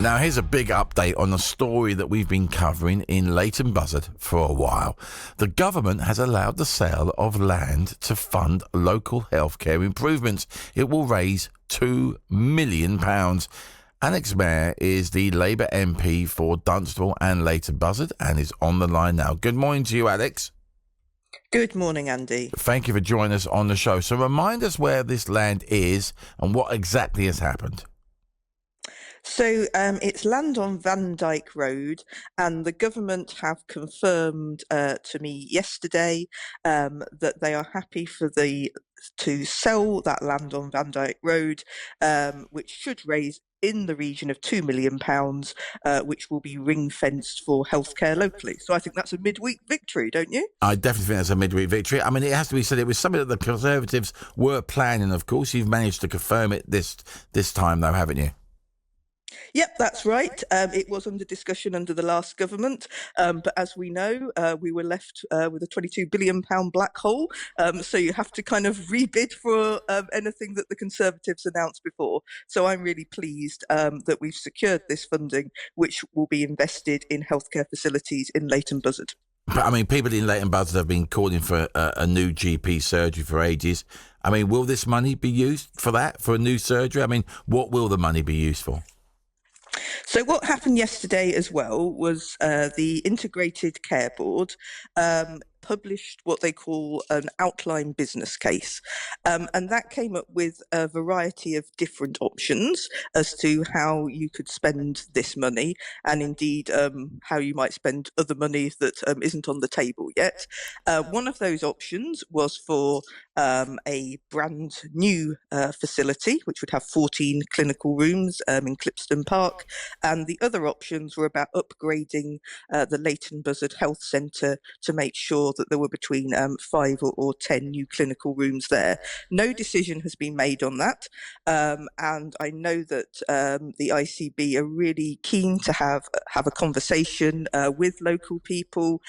Now, here's a big update on a story that we've been covering in Leighton Buzzard for a while. The government has allowed the sale of land to fund local healthcare improvements. It will raise £2 million. Alex Mayer is the Labour MP for Dunstable and Leighton Buzzard and is on the line now. Good morning to you, Alex. Good morning, Andy. Thank you for joining us on the show. So remind us where this land is and what exactly has happened. So it's land on Van Dyke Road, and the government have confirmed to me yesterday that they are happy to sell that land on Van Dyke Road, which should raise in the region of £2 million, which will be ring-fenced for healthcare locally. So I think that's a midweek victory, don't you? I definitely think that's a midweek victory. I mean, it has to be said, it was something that the Conservatives were planning, of course. You've managed to confirm it this time, though, haven't you? Yep, that's right. It was under discussion under the last government, but as we know, we were left with a £22 billion black hole. So you have to kind of rebid for anything that the Conservatives announced before. So I'm really pleased that we've secured this funding, which will be invested in healthcare facilities in Leighton Buzzard. But, I mean, people in Leighton Buzzard have been calling for a new GP surgery for ages. I mean, will this money be used for that, for a new surgery? I mean, what will the money be used for? So what happened yesterday as well was the Integrated Care Board published what they call an outline business case. And that came up with a variety of different options as to how you could spend this money and indeed how you might spend other money that isn't on the table yet. One of those options was for a brand new facility, which would have 14 clinical rooms in Clipston Park. And the other options were about upgrading the Leighton Buzzard Health Centre to make sure that there were between 5 or 10 new clinical rooms there. No decision has been made on that. And I know that the ICB are really keen to have a conversation with local people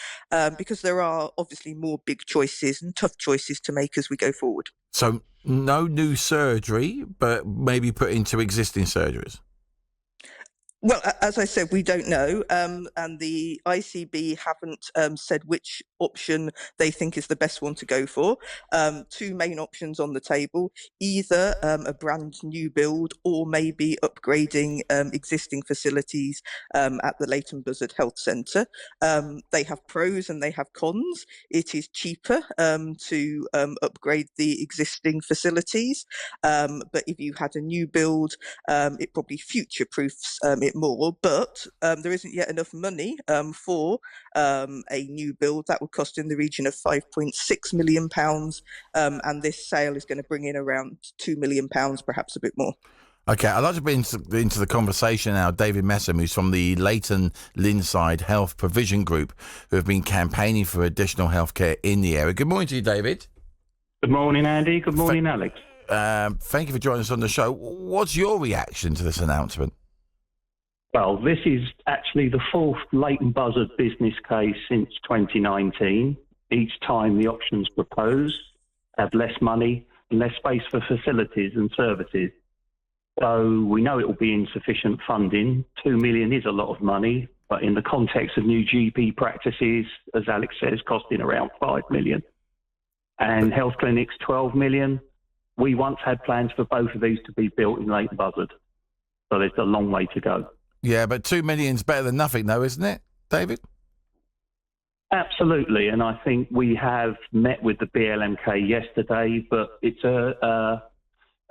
because there are obviously more big choices and tough choices to make as we go forward. So no new surgery, but maybe put into existing surgeries? Well, as I said, we don't know, and the ICB haven't said which option they think is the best one to go for. Two main options on the table, either a brand new build or maybe upgrading existing facilities at the Leighton Buzzard Health Centre. They have pros and they have cons. It is cheaper to upgrade the existing facilities, but if you had a new build, it probably future-proofs it more, but there isn't yet enough money for a new build. That would cost in the region of £5.6 million, and this sale is going to bring in around £2 million, perhaps a bit more. Okay, I'd like to bring into the conversation now David Messam, who's from the Leighton Linside Health Provision Group, who have been campaigning for additional healthcare in the area. Good morning to you, David. Good morning, Andy. Good morning, Alex. Thank you for joining us on the show. What's your reaction to this announcement? Well, this is actually the fourth Leighton Buzzard business case since 2019. Each time the options proposed have less money and less space for facilities and services. So we know it will be insufficient funding. £2 million is a lot of money, but in the context of new GP practices, as Alex says, costing around £5 million. And health clinics, £12 million. We once had plans for both of these to be built in Leighton Buzzard. So there's a long way to go. Yeah, but £2 million's better than nothing, though, isn't it, David? Absolutely, and I think we have met with the BLMK yesterday, but it's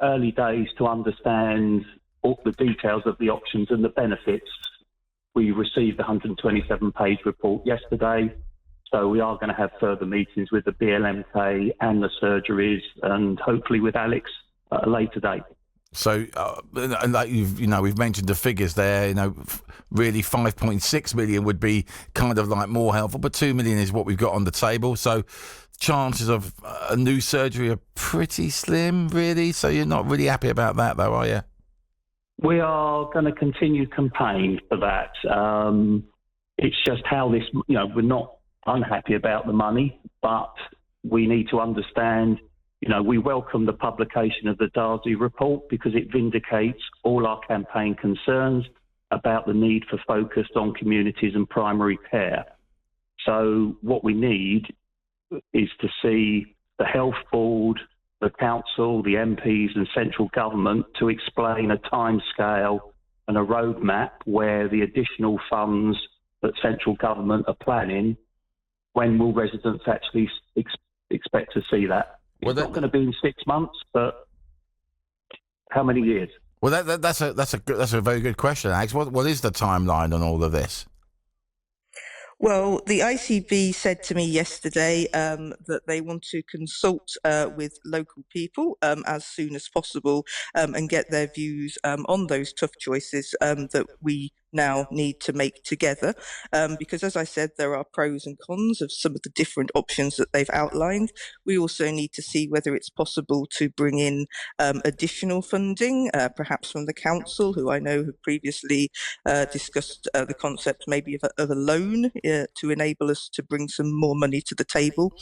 early days to understand all the details of the options and the benefits. We received a 127-page report yesterday, so we are going to have further meetings with the BLMK and the surgeries, and hopefully with Alex at a later date. So, like we've mentioned the figures there. Really, 5.6 million would be kind of like more helpful, but 2 million is what we've got on the table. So, chances of a new surgery are pretty slim, really. So, you're not really happy about that, though, are you? We are going to continue campaign for that. It's just how this, we're not unhappy about the money, but we need to understand. We welcome the publication of the Darcy report because it vindicates all our campaign concerns about the need for focus on communities and primary care. So what we need is to see the health board, the council, the MPs and central government to explain a timescale and a roadmap where the additional funds that central government are planning, when will residents actually expect to see that? It's not going to be in 6 months, but how many years? Well, that's a very good question, Alex. What is the timeline on all of this? Well, the ICB said to me yesterday that they want to consult with local people as soon as possible and get their views on those tough choices that we now need to make together. Because, as I said, there are pros and cons of some of the different options that they've outlined. We also need to see whether it's possible to bring in additional funding, perhaps from the council, who I know have previously discussed the concept maybe of a loan to enable us to bring some more money to the table.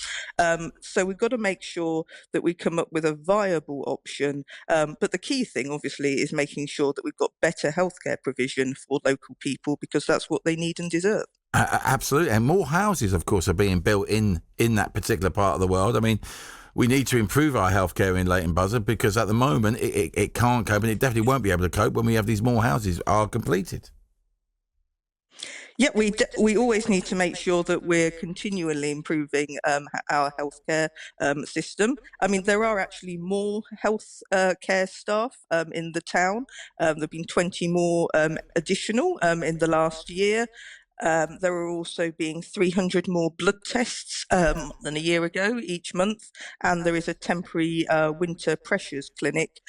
So we've got to make sure that we come up with a viable option. But the key thing, obviously, is making sure that we've got better healthcare provision for local people, because that's what they need and deserve. Absolutely. And more houses, of course, are being built in that particular part of the world. I mean, we need to improve our healthcare in Leighton Buzzard, because at the moment it can't cope, and it definitely won't be able to cope when we have these more houses are completed. Yeah, we always need to make sure that we're continually improving our healthcare system. I mean, there are actually more health care staff in the town. There have been 20 more additional in the last year. There are also being 300 more blood tests than a year ago each month, and there is a temporary winter pressures clinic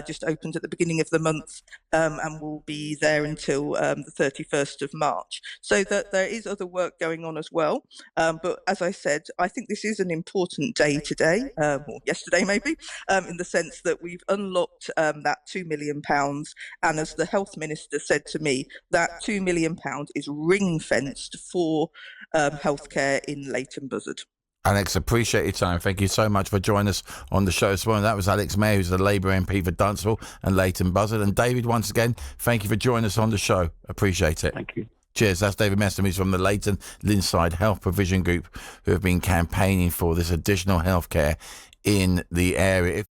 just opened at the beginning of the month and will be there until the 31st of March. So that there is other work going on as well. But as I said, I think this is an important day today, or yesterday maybe, in the sense that we've unlocked that £2 million. And as the health minister said to me, that £2 million is ring-fenced for healthcare in Leighton Buzzard. Alex, appreciate your time. Thank you so much for joining us on the show this morning. That was Alex Mayer, who's the Labour MP for Dunstable and Leighton Buzzard. And David, once again, thank you for joining us on the show. Appreciate it. Thank you. Cheers. That's David Meston, who's from the Leighton Linside Health Provision Group, who have been campaigning for this additional healthcare in the area.